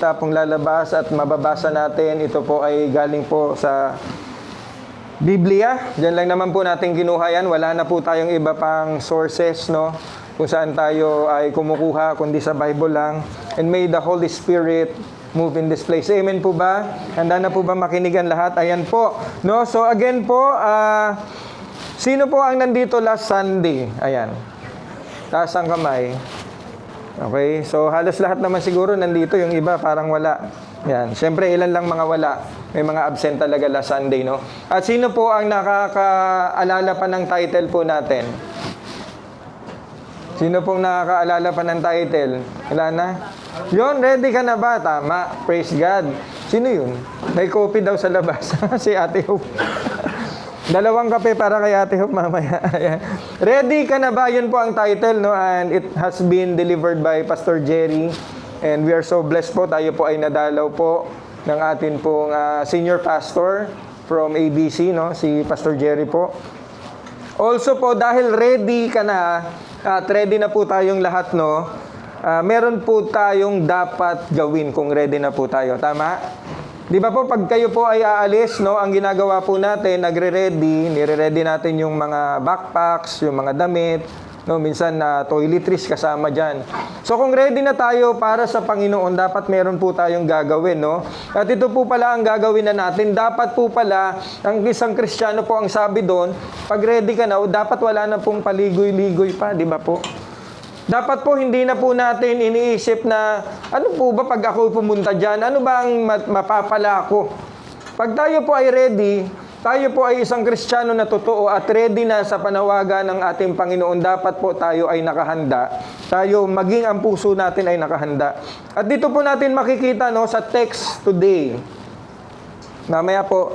pong lalabas at mababasa natin, ito po ay galing po sa Biblia. Diyan lang naman po natin kinuha yan. Wala na po tayong iba pang sources, no? Kung saan tayo ay kumukuha, kundi sa Bible lang. And may the Holy Spirit move in this place. Amen po ba? Handa na po ba makinigan lahat? Ayan po. No? So again po, sino po ang nandito last Sunday? Ayan. Taas ang kamay. Okay, so halos lahat naman siguro nandito, yung iba parang wala. Yan, siyempre ilan lang mga wala. May mga absent talaga last Sunday, no? At sino po ang nakakaalala pa ng title po natin? Sino pong nakakaalala pa ng title? Wala na? Yun, ready ka na ba? Tama, praise God. Sino yun? May coffee daw sa labas. Si Ate Hope. Dalawang kape para kay Ate Hope mamaya. Ready ka na ba? Yun po ang title, no? And it has been delivered by Pastor Jerry. And we are so blessed po. Tayo po ay nadalaw po ng atin pong senior pastor from ABC, no? Si Pastor Jerry po. Also po, dahil ready ka na, at ready na po tayong lahat, no? Meron po tayong dapat gawin kung ready na po tayo. Tama? Di ba po, pag kayo po ay aalis, no, ang ginagawa po natin, nire-ready natin yung mga backpacks, yung mga damit, no, minsan toiletries kasama dyan. So kung ready na tayo para sa Panginoon, dapat meron po tayong gagawin, no? At ito po pala ang gagawin na natin. Dapat po pala, ang isang Kristiyano po ang sabi doon, pag ready ka na, dapat wala na pong paligoy-ligoy pa, di ba po? Dapat po hindi na po natin iniisip na ano po ba pag ako pumunta dyan? Ano ba ang mapapala ko? Pag tayo po ay ready, tayo po ay isang Kristiyano na totoo at ready na sa panawagan ng ating Panginoon, dapat po tayo ay nakahanda. Tayo, maging ang puso natin ay nakahanda. At dito po natin makikita, no, sa text today. Mamaya po,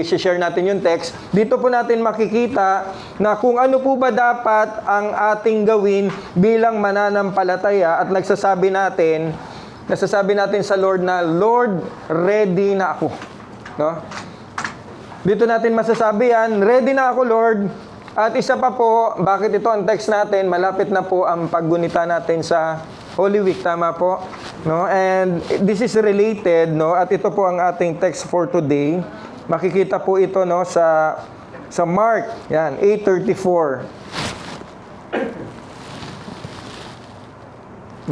i-share natin yung text. Dito po natin makikita na kung ano po ba dapat ang ating gawin bilang mananampalataya at nagsasabi natin sa Lord na, Lord, ready na ako. No? Dito natin masasabi yan, ready na ako, Lord. At isa pa po, bakit ito ang text natin, malapit na po ang paggunita natin sa Holy Week, tama po? No? And this is related, no? At ito po ang ating text for today. Makikita po ito, no, sa Mark, yan, 8:34.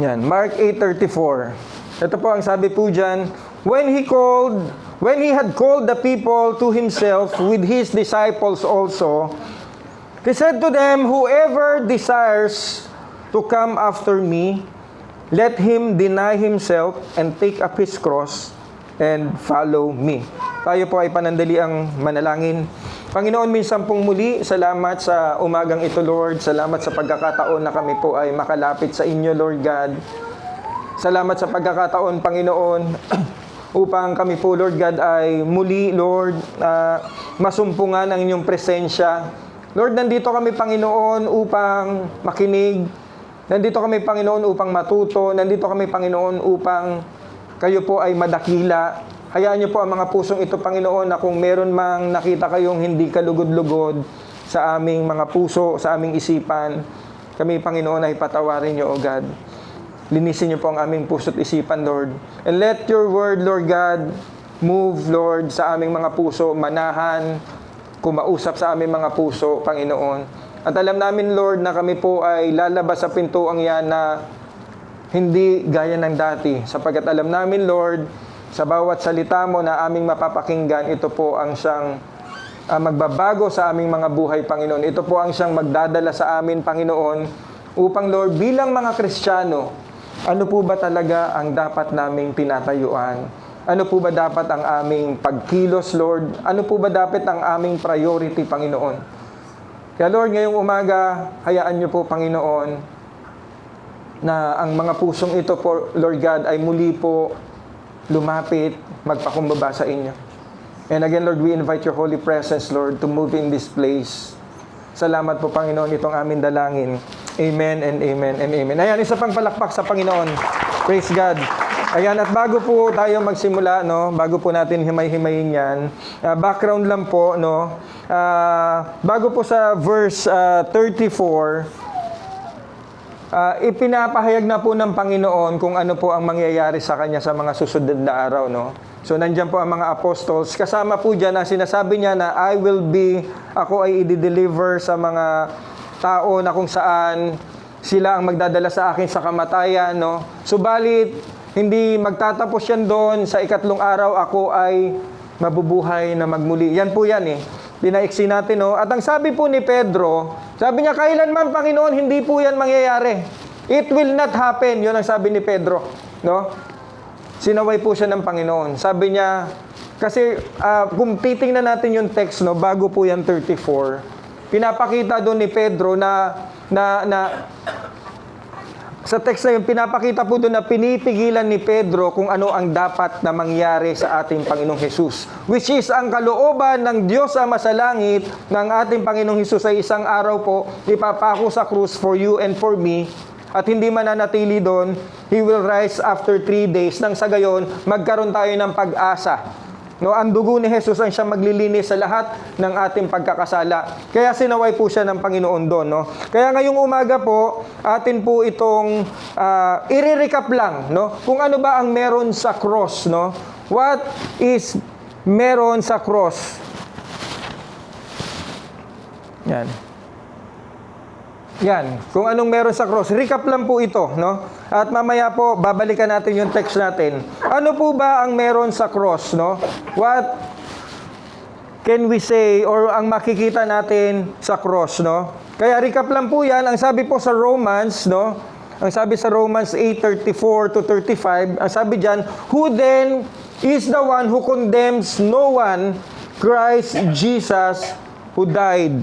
Yan, Mark 8:34. Ito po ang sabi po diyan, when he had called the people to himself with his disciples also, he said to them, whoever desires to come after me, let him deny himself and take up his cross and follow me. Tayo po ay panandali ang manalangin. Panginoon, minsan pong muli, salamat sa umagang ito, Lord. Salamat sa pagkakataon na kami po ay makalapit sa inyo, Lord God. Salamat sa pagkakataon, Panginoon, upang kami po, Lord God, ay muli, Lord, masumpungan ang inyong presensya. Lord, nandito kami, Panginoon, upang makinig. Nandito kami, Panginoon, upang matuto. Nandito kami, Panginoon, upang kayo po ay madakila. Hayaan niyo po ang mga pusong ito, Panginoon, na kung meron mang nakita kayong hindi kalugod-lugod sa aming mga puso, sa aming isipan, kami, Panginoon, ay patawarin niyo, O God. Linisin niyo po ang aming puso't isipan, Lord. And let your word, Lord God, move, Lord, sa aming mga puso, manahan, kumausap sa aming mga puso, Panginoon. At alam namin, Lord, na kami po ay lalabas sa pintuang yan na hindi gaya ng dati. Sapagkat alam namin, Lord, sa bawat salita mo na aming mapapakinggan, ito po ang siyang magbabago sa aming mga buhay, Panginoon. Ito po ang siyang magdadala sa amin, Panginoon, upang, Lord, bilang mga Kristiyano, ano po ba talaga ang dapat naming tinatayuan? Ano po ba dapat ang aming pagkilos, Lord? Ano po ba dapat ang aming priority, Panginoon? Kaya Lord, ngayong umaga, hayaan niyo po, Panginoon, na ang mga pusong ito po, Lord God, ay muli po lumapit, magpakumbaba sa inyo. And again, Lord, we invite your holy presence, Lord, to move in this place. Salamat po, Panginoon, itong aming dalangin. Amen and amen and amen. Ayan, isa pang palakpak sa Panginoon. Praise God. Ayan, at bago po tayo magsimula, no, bago po natin himay-himayin yan, background lang po, no, bago po sa verse 34, ipinapahayag na po ng Panginoon kung ano po ang mangyayari sa kanya sa mga susunod na araw, no? So, nandiyan po ang mga apostles. Kasama po dyan na sinasabi niya na ako ay i-deliver sa mga tao na kung saan sila ang magdadala sa akin sa kamatayan, no? Subalit, hindi magtatapos yan doon. Sa ikatlong araw, ako ay mabubuhay na magmuli. Yan po yan eh. Pinaiksi natin, no? At ang sabi po ni Pedro, sabi niya, kailanman, Panginoon, hindi po yan mangyayari. It will not happen. Yun ang sabi ni Pedro, no? Sinaway po siya ng Panginoon. Sabi niya, kasi kung titingnan natin yung text, no, bago po yan 34, pinapakita doon ni Pedro sa text na yun, pinapakita po doon na pinipigilan ni Pedro kung ano ang dapat na mangyari sa ating Panginoong Hesus. Which is ang kalooban ng Diyos Ama sa langit ng ating Panginoong Hesus ay isang araw po ipapako sa krus for you and for me. At hindi mananatili doon, He will rise after 3 days. Nang sa gayon, magkaroon tayo ng pag-asa. No, ang dugo ni Jesus ang siyang maglilinis sa lahat ng ating pagkakasala. Kaya sinaway po siya ng Panginoon doon, no? Kaya ngayong umaga po, atin po itong i-recap lang, no? Kung ano ba ang meron sa cross, no? What is meron sa cross? Yan. Yan, kung anong meron sa cross. Recap lang po ito, no? At mamaya po, babalikan natin yung text natin. Ano po ba ang meron sa cross, no? What can we say or ang makikita natin sa cross, no? Kaya recap lang po yan. Ang sabi po sa Romans, no? Ang sabi sa Romans 8:34 to 35, ang sabi diyan, who then is the one who condemns no one? Christ Jesus who died.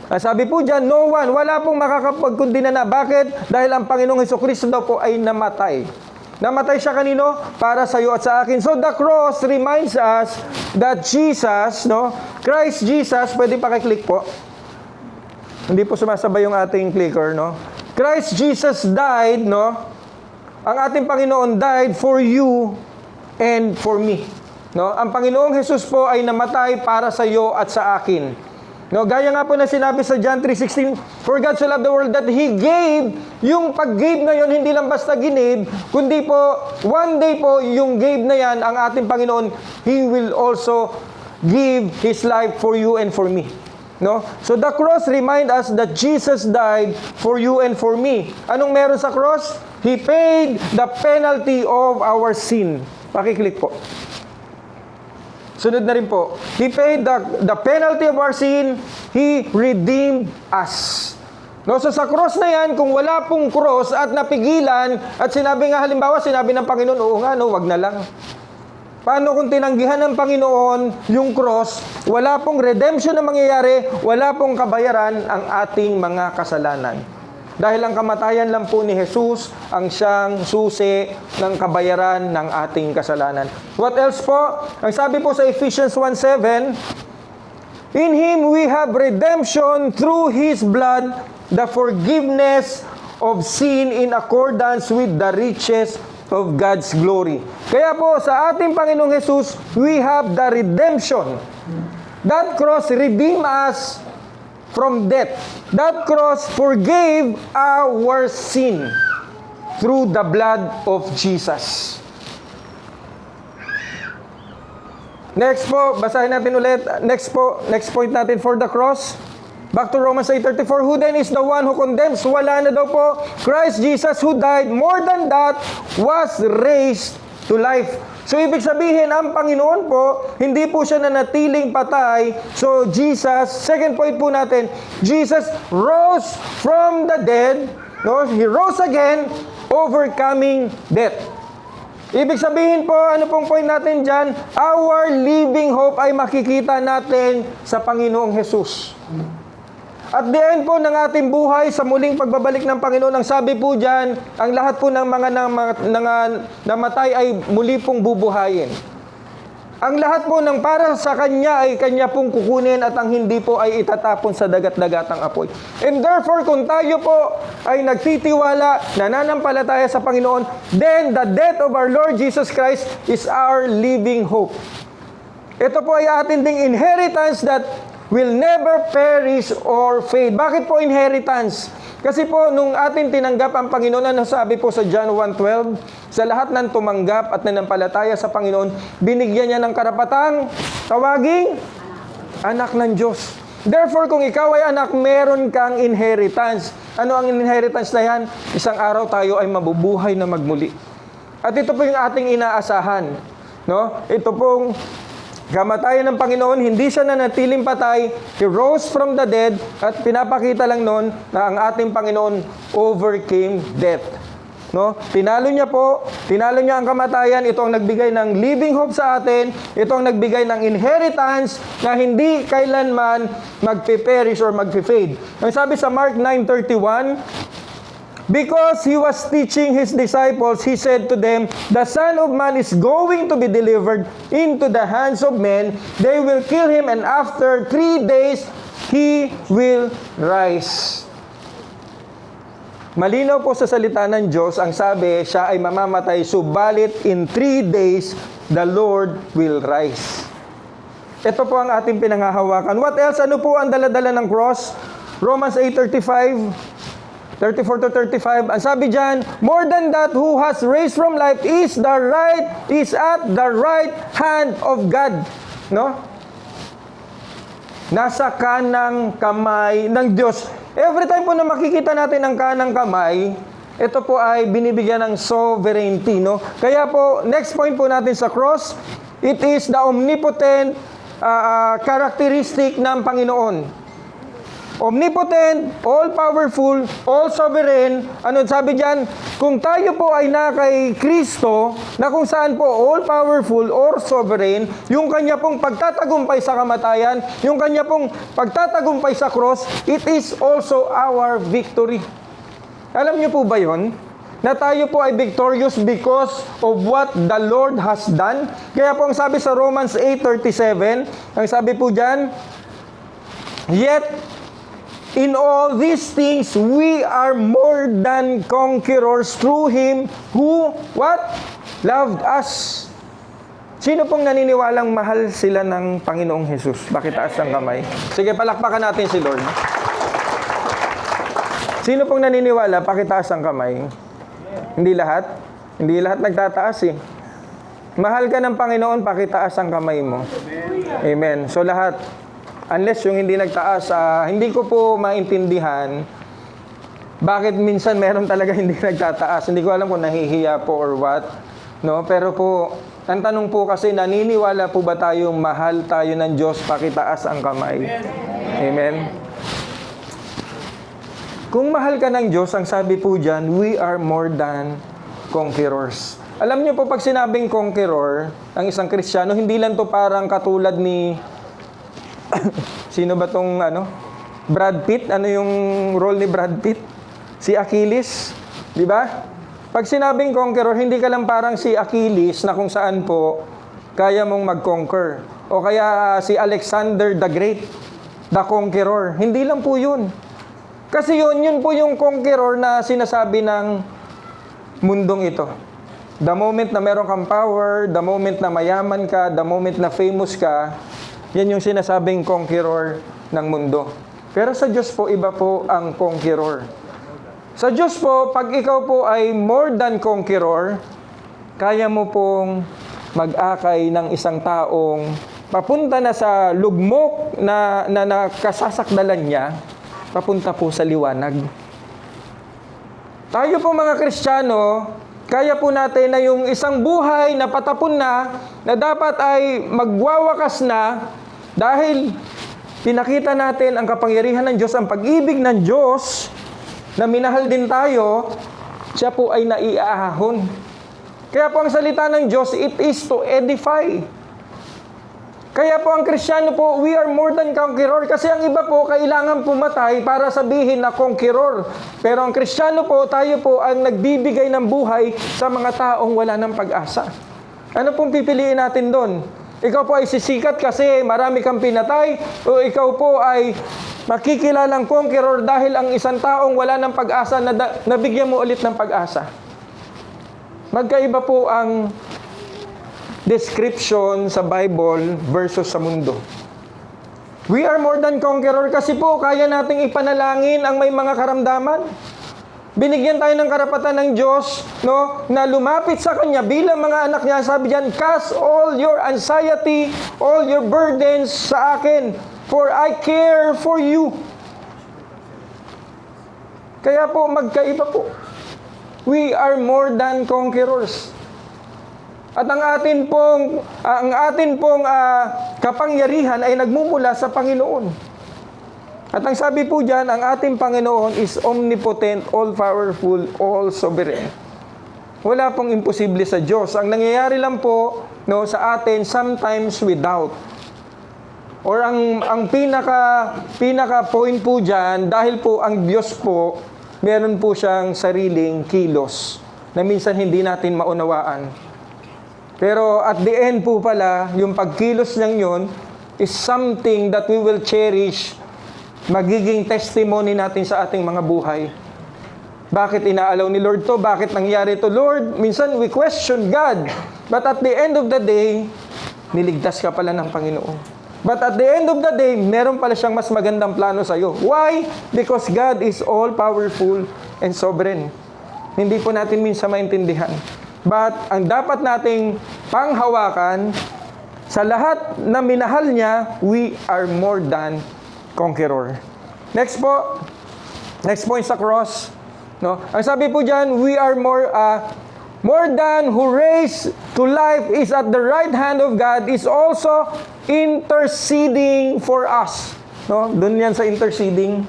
Sabi po dyan, no one, wala pong makakapagkundina na. Bakit? Dahil ang Panginoong Hesukristo daw po ay namatay. Namatay siya kanino? Para sa iyo at sa akin. So the cross reminds us that Jesus, no? Christ Jesus, pwede pakiclick po. Hindi po sumasabay yung ating clicker, no? Christ Jesus died, no? Ang ating Panginoon died for you and for me. No? Ang Panginoong Jesus po ay namatay para sa iyo at sa akin. No, gaya nga po na sinabi sa John 3:16, for God so loved the world that He gave. Yung pag-give na yun, hindi lang basta ginave, kundi po, one day po, yung gave na yan, ang ating Panginoon, He will also give His life for you and for me. No? So the cross remind us that Jesus died for you and for me. Anong meron sa cross? He paid the penalty of our sin. Pakiclick po. Sunod na rin po. He paid the penalty of our sin. He redeemed us. No, so sa cross na yan, kung wala pong cross at napigilan, at sinabi nga halimbawa, sinabi ng Panginoon, oo nga, no, wag na lang. Paano kung tinanggihan ng Panginoon yung cross, wala pong redemption na mangyayari, wala pong kabayaran ang ating mga kasalanan. Dahil ang kamatayan lang po ni Jesus ang siyang susi ng kabayaran ng ating kasalanan. What else po? Ang sabi po sa Ephesians 1:7, in Him we have redemption through His blood, the forgiveness of sin in accordance with the riches of God's glory. Kaya po sa ating Panginoong Jesus, we have the redemption. That cross redeemed us from death. That cross forgave our sin through the blood of Jesus. Next po, basahin natin ulit. Next point natin for the cross. Back to Romans 8:34. Who then is the one who condemns? Wala na daw po. Christ Jesus who died, more than that, was raised to life. So, ibig sabihin, ang Panginoon po, hindi po siya nanatiling patay. So, Jesus, second point po natin, Jesus rose from the dead. No? He rose again, overcoming death. Ibig sabihin po, ano pong point natin dyan? Our living hope ay makikita natin sa Panginoong Jesus. At the end po ng ating buhay, sa muling pagbabalik ng Panginoon, ang sabi po dyan, ang lahat po ng mga namatay ay muli pong bubuhayin. Ang lahat po ng para sa Kanya ay Kanya pong kukunin at ang hindi po ay itatapon sa dagat-dagatang apoy. And therefore, kung tayo po ay nagtitiwala, nananampalataya sa Panginoon, then the death of our Lord Jesus Christ is our living hope. Ito po ay ating ding inheritance that will never perish or fade. Bakit po inheritance? Kasi po, nung atin tinanggap ang Panginoon, ano sabi po sa John 1:12, sa lahat ng tumanggap at nanampalataya sa Panginoon, binigyan niya ng karapatang tawaging anak ng Diyos. Therefore, kung ikaw ay anak, meron kang inheritance. Ano ang inheritance na yan? Isang araw tayo ay mabubuhay na magmuli. At ito po yung ating inaasahan. No? Ito pong kamatayan ng Panginoon, hindi siya nanatiling patay. He rose from the dead at pinapakita lang noon na ang ating Panginoon overcame death. No? Tinalo niya ang kamatayan. Ito ang nagbigay ng living hope sa atin. Ito ang nagbigay ng inheritance na hindi kailanman magpe-perish or magpe-fade. Ang sabi sa Mark 9:31, because he was teaching his disciples, he said to them, the Son of Man is going to be delivered into the hands of men. They will kill him, and after 3 days, he will rise. Malinaw po sa salita ng Diyos, ang sabi, siya ay mamamatay, subalit in 3 days, the Lord will rise. Ito po ang ating pinanghahawakan. What else? Ano po ang daladala ng cross? Romans 8:34 to 35. Ang sabi diyan, more than that, who has raised from life is at the right hand of God. No? Nasa kanang kamay ng Diyos. Every time po na makikita natin ang kanang kamay, ito po ay binibigyan ng sovereignty, no? Kaya po, next point po natin sa cross, it is the omnipotent characteristic ng Panginoon. Omnipotent, all-powerful, all-sovereign. Ano sabi diyan? Kung tayo po ay na kay Kristo, na kung saan po all-powerful or sovereign, yung kanya pong pagtatagumpay sa kamatayan, yung kanya pong pagtatagumpay sa cross, it is also our victory. Alam niyo po ba yon? Na tayo po ay victorious because of what the Lord has done. Kaya po ang sabi sa Romans 8:37, ang sabi po diyan, yet in all these things, we are more than conquerors through Him who, what? Loved us. Sino pong naniniwalang mahal sila ng Panginoong Jesus? Pakitaas ang kamay. Sige, palakpakan natin si Lord. Sino pong naniniwala? Pakitaas ang kamay. Hindi lahat? Hindi lahat nagtataas eh. Mahal ka ng Panginoon, pakitaas ang kamay mo. Amen. So lahat. Unless yung hindi nagtaas, hindi ko po maintindihan bakit minsan meron talaga hindi nagtataas. Hindi ko alam kung nahihiya po or what. No? Pero po, ang tanong po kasi, naniniwala po ba tayong mahal tayo ng Diyos? Pakitaas ang kamay. Amen. Kung mahal ka ng Diyos, ang sabi po dyan, we are more than conquerors. Alam niyo po, pag sinabing conqueror, ang isang Kristiyano, hindi lang to parang katulad ni sino ba tong Brad Pitt? Ano yung role ni Brad Pitt? Si Achilles, di ba? Pag sinabing conqueror, hindi ka lang parang si Achilles na kung saan po kaya mong mag-conquer. O kaya si Alexander the Great, the conqueror. Hindi lang po yun. Kasi yun po yung conqueror na sinasabi ng mundong ito. The moment na meron kang power, the moment na mayaman ka, the moment na famous ka, yan yung sinasabing conqueror ng mundo. Pero sa Diyos po, iba po ang conqueror. Sa Diyos po, pag ikaw po ay more than conqueror, kaya mo pong mag-akay ng isang taong papunta na sa lugmok na kasasakdalan niya, papunta po sa liwanag. Tayo po mga Kristiyano, kaya po natin na yung isang buhay na patapon na dapat ay magwawakas na dahil pinakita natin ang kapangyarihan ng Diyos, ang pag-ibig ng Diyos na minahal din tayo, siya po ay naiahon. Kaya po ang salita ng Diyos, it is to edify. Kaya po ang Kristiyano po, we are more than conqueror. Kasi ang iba po, kailangan pumatay para sabihin na conqueror. Pero ang Kristiyano po, tayo po ang nagbibigay ng buhay sa mga taong wala ng pag-asa. Ano pong pipiliin natin doon? Ikaw po ay sisikat kasi marami kang pinatay, o ikaw po ay makikilalang conqueror dahil ang isang taong wala ng pag-asa na nabigyan mo ulit ng pag-asa. Magkaiba po ang description sa Bible versus sa mundo. We are more than conqueror kasi po kaya nating ipanalangin ang may mga karamdaman. Binigyan tayo ng karapatan ng Diyos, no, na lumapit sa Kanya bilang mga anak niya. Sabi diyan, cast all your anxiety, all your burdens sa akin, for I care for you. Kaya po, magkaiba po. We are more than conquerors. At ang atin pong kapangyarihan ay nagmumula sa Panginoon. At ang sabi po diyan, ang ating Panginoon is omnipotent, all-powerful, all-sovereign. Wala pong imposible sa Diyos. Ang nangyayari lang po, no, sa atin, sometimes without. Or ang pinaka point po diyan, dahil po ang Diyos po, meron po siyang sariling kilos na minsan hindi natin maunawaan. Pero at the end po pala, yung pagkilos niyang yun is something that we will cherish, magiging testimony natin sa ating mga buhay. Bakit inaalaw ni Lord to? Bakit nangyari to, Lord? Minsan we question God. But at the end of the day, niligtas ka pala ng Panginoon. But at the end of the day, meron pala siyang mas magandang plano sa iyo. Why? Because God is all-powerful and sovereign. Hindi po natin minsan maintindihan. But ang dapat nating panghawakan, sa lahat na minahal niya, we are more than conqueror. Next po. Next point sa cross. No? Ang sabi po diyan, we are more than who raised to life is at the right hand of God is also interceding for us. No? Doon yan sa interceding.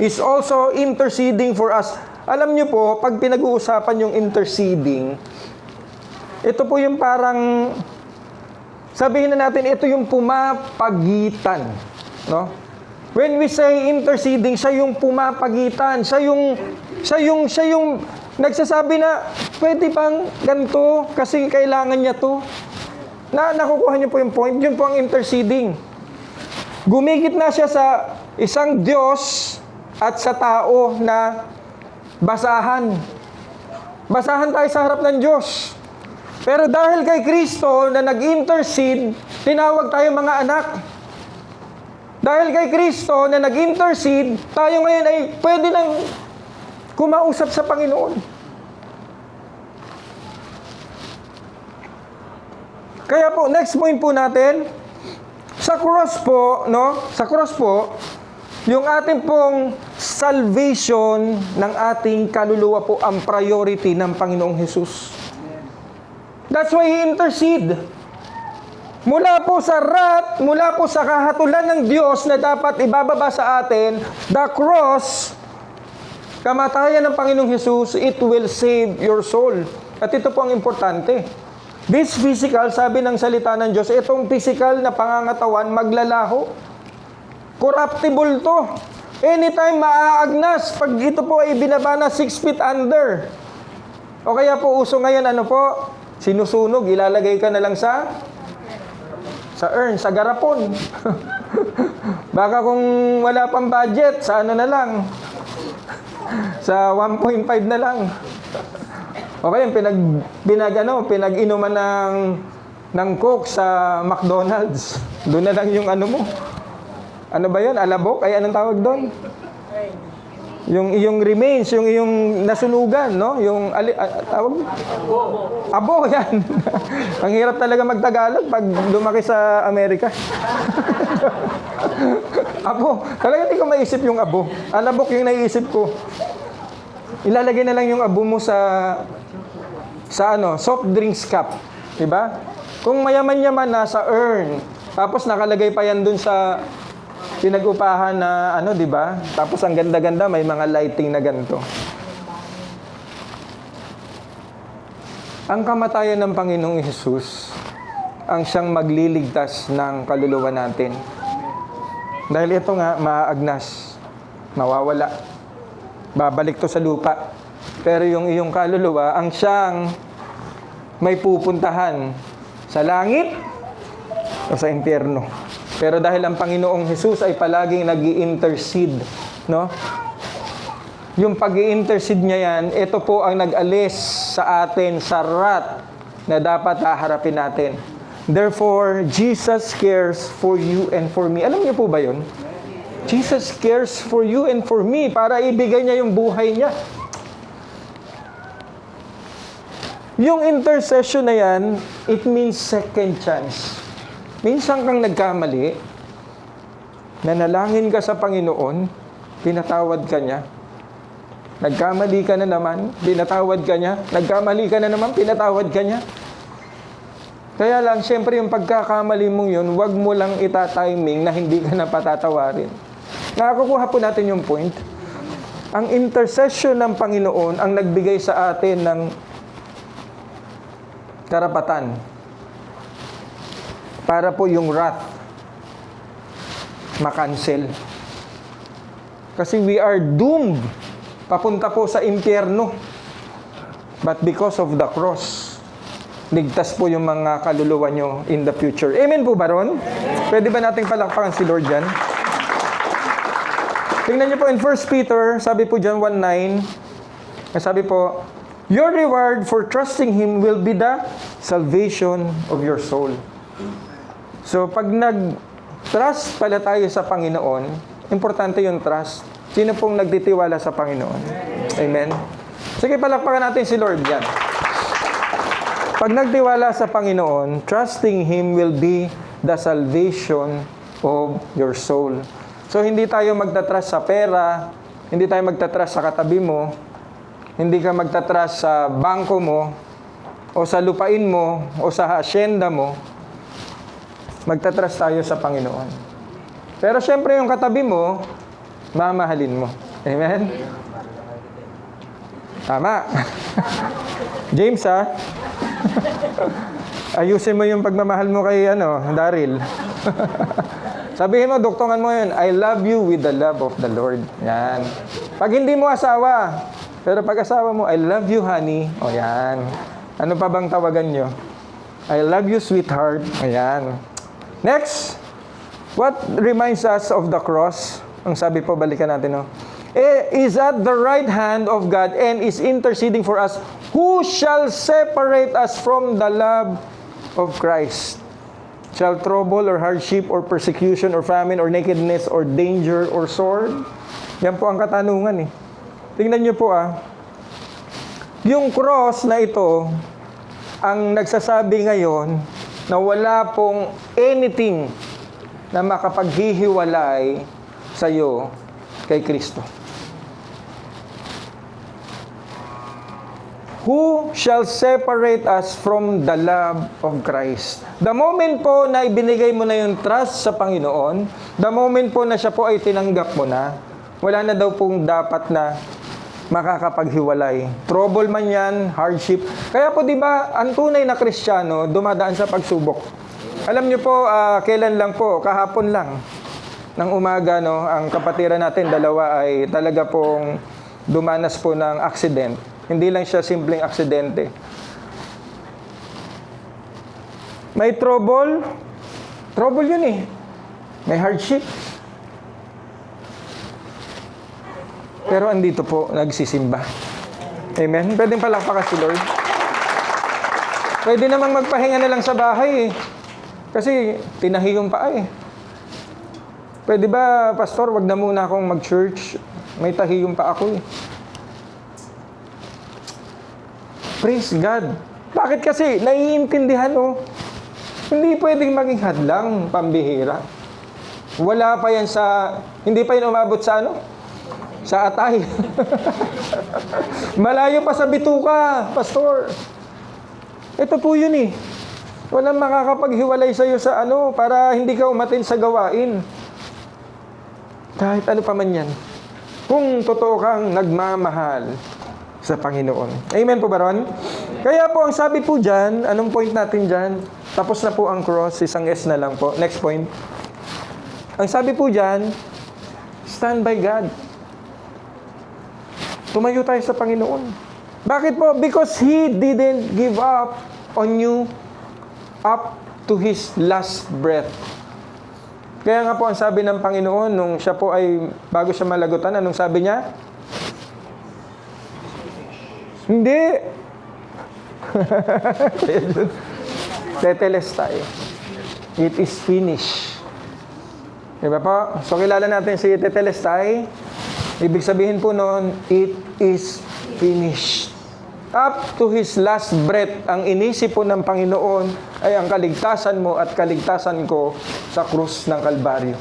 Is also interceding for us. Alam niyo po, pag pinag-uusapan yung interceding, ito po yung parang sabihin na natin, ito yung pumapagitan. No? When we say interceding, siya yung pumapagitan. Siya yung nagsasabi na, pwede bang ganito kasi kailangan niya to. Nakukuha niyo po yung point. Yun po ang interceding. Gumigit na siya sa isang Diyos at sa tao na basahan. Basahan tayo sa harap ng Diyos. Pero dahil kay Kristo na nag-intercede, tinawag tayo mga anak. Dahil kay Kristo na nag-intercede, tayo ngayon ay pwede nang kumausap sa Panginoon. Kaya po, next point po natin, sa cross po, no? Sa cross po, yung ating pong salvation ng ating kaluluwa po ang priority ng Panginoong Hesus. That's why He intercede. Mula po sa wrath, mula po sa kahatulan ng Diyos na dapat ibababa sa atin, the cross, kamatayan ng Panginoong Hesus, it will save your soul. At ito po ang importante. This physical, sabi ng salita ng Diyos, itong physical na pangangatawan, maglalaho. Corruptible to. Anytime maaagnas, pag ito po ay binaba na 6 feet under. O kaya po uso ngayon, ano po? Sinusunog, ilalagay ka na lang sa urn, sa garapon. Baka kung wala pang budget, sa ano na lang, sa 1.5 na lang. Okay, pinag-inuman ng Coke sa McDonald's. Doon na lang yung ano mo. Ano ba yun? Alabok? Ay, anong tawag doon? Yung iyong remains, yung iyong nasunugan, no? Yung tawag? Abo, yan. Ang hirap talaga magtagalog pag lumaki sa Amerika. Abo. Talaga hindi ko maisip yung abo. Alabok yung naiisip ko. Ilalagay na lang yung abo mo sa soft drinks cup. Diba? Kung mayaman-yaman na sa urn, tapos nakalagay pa yan dun sa pinag-upahan na di ba? Tapos ang ganda-ganda, may mga lighting na ganito. Ang kamatayan ng Panginoong Hesus ang siyang magliligtas ng kaluluwa natin. Dahil ito nga, maaagnas, mawawala, babalik to sa lupa. Pero yung iyong kaluluwa, ang siyang may pupuntahan sa langit o sa impyerno. Pero dahil ang Panginoong Hesus ay palaging nag-i-intercede, no? Yung pag-i-intercede niya yan, ito po ang nag-alis sa atin sa wrath na dapat haharapin natin. Therefore, Jesus cares for you and for me. Alam niyo po ba yun? Jesus cares for you and for me para ibigay niya yung buhay niya. Yung intercession na yan, it means second chance. Minsan kang nagkamali, nanalangin ka sa Panginoon, pinatawad ka niya. Nagkamali ka na naman, pinatawad ka niya. Nagkamali ka na naman, pinatawad ka niya. Kaya lang, siyempre yung pagkakamali mong yun, wag mo lang itatiming na hindi ka na patatawarin. Nakakukuha po natin yung point. Ang intercession ng Panginoon ang nagbigay sa atin ng karapatan para po yung wrath makancel. Kasi we are doomed papunta po sa impyerno. But because of the cross, ligtas po yung mga kaluluwa nyo in the future. Amen po ba ron? Pwede ba nating palakpakan si Lord dyan? Tingnan nyo po in 1 Peter, sabi po dyan 1:9, sabi po, your reward for trusting Him will be the salvation of your soul. So, pag nag-trust pala tayo sa Panginoon, importante yung trust. Sino pong nagtitiwala sa Panginoon? Amen? Sige, palakpakan natin si Lord dyan. Pag nagtiwala sa Panginoon, trusting Him will be the salvation of your soul. So, hindi tayo magtatrust sa pera, hindi tayo magtatrust sa katabi mo, hindi ka magtatrust sa bangko mo, o sa lupain mo, o sa hacienda mo. Magtatrust tayo sa Panginoon. Pero syempre yung katabi mo, mamahalin mo. Amen? Tama. James, ha? Ayusin mo yung pagmamahal mo kay Daryl. Sabihin mo, duktungan mo yun, I love you with the love of the Lord. Yan. Pag hindi mo asawa, pero pag asawa mo, I love you, honey. O yan. Ano pa bang tawagan nyo? I love you, sweetheart. Ayan. Next. What reminds us of the cross? Ang sabi po, balikan natin, no? Is at the right hand of God and is interceding for us. Who shall separate us from the love of Christ? Shall trouble or hardship or persecution or famine or nakedness or danger or sword? Yan po ang katanungan, eh. Tingnan nyo po, yung cross na ito, ang nagsasabi ngayon na wala pong anything na makapaghihiwalay sa iyo kay Kristo. Who shall separate us from the love of Christ? The moment po na ibinigay mo na yung trust sa Panginoon, the moment po na siya po ay tinanggap mo na, wala na daw pong dapat na makakapaghiwalay. Trouble man yan, hardship. Kaya po, di ba, ang tunay na Kristiyano dumadaan sa pagsubok. Alam niyo po, kailan lang po, kahapon lang, ng umaga, no, ang kapatiran natin, dalawa ay talaga pong dumanas po ng accident. Hindi lang siya simpleng aksidente. May trouble. Trouble yun eh. May hardship. Pero andito po, nagsisimba. Amen? Pwedeng palakpakan si Lord. Pwede namang magpahinga na lang sa bahay eh. Kasi tinahi yung paa eh. Pwede ba, Pastor, wag na muna akong mag-church. May tahi yung paa ko eh. Praise God. Bakit kasi? Naiintindihan Hindi pwedeng maging hadlang, pambihira. Wala pa yan hindi pa yan umabot sa sa atay. Malayo pa sa bituka, Pastor. Ito po yun eh. Walang makakapaghiwalay sa'yo sa para hindi ka umatin sa gawain. Kahit ano pa man yan. Kung totoo kang nagmamahal sa Panginoon. Amen po ba ron? Kaya po, ang sabi po dyan, anong point natin dyan? Tapos na po ang cross, isang S na lang po. Next point. Ang sabi po dyan, stand by God. Tumayo tayo sa Panginoon. Bakit po? Because He didn't give up on you up to His last breath. Kaya nga po, ang sabi ng Panginoon, nung siya po ay, bago siya malagutan, anong sabi niya? Hindi. Tetelestai. It is finished. Diba po? So, kilala natin si Tetelestai. Ibig sabihin po noon, it is finished. Up to His last breath, ang inisip po ng Panginoon ay ang kaligtasan mo at kaligtasan ko sa krus ng Kalbaryo.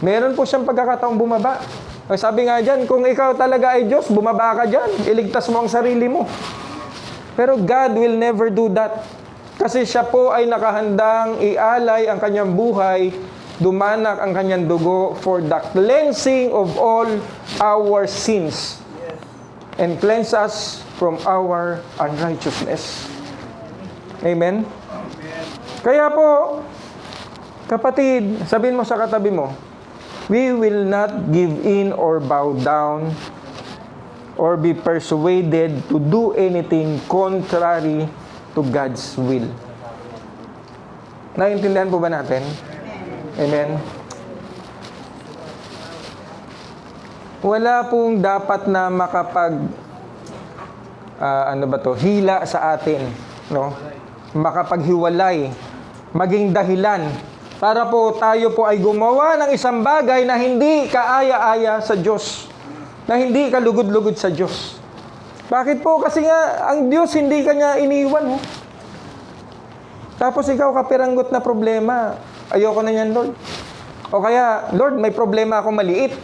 Meron po siyang pagkakataong bumaba. Ang sabi nga dyan, kung ikaw talaga ay Diyos, bumaba ka dyan. Iligtas mo ang sarili mo. Pero God will never do that. Kasi siya po ay nakahandang ialay ang kanyang buhay, dumanak ang kanyang dugo for the cleansing of all our sins and cleanse us from our unrighteousness. Amen? Kaya po, kapatid, sabihin mo sa katabi mo, we will not give in or bow down or be persuaded to do anything contrary to God's will. Naiintindihan po ba natin? Amen? Wala pong dapat na hila sa atin, no? Makapaghiwalay, maging dahilan para po tayo po ay gumawa ng isang bagay na hindi kaaya-aya sa Diyos, na hindi kalugod-lugod sa Diyos. Bakit po? Kasi nga, ang Diyos hindi kanya iniwan. Tapos ikaw kapiranggot na problema, ayoko na yan, Lord. O kaya, Lord, may problema ako maliit.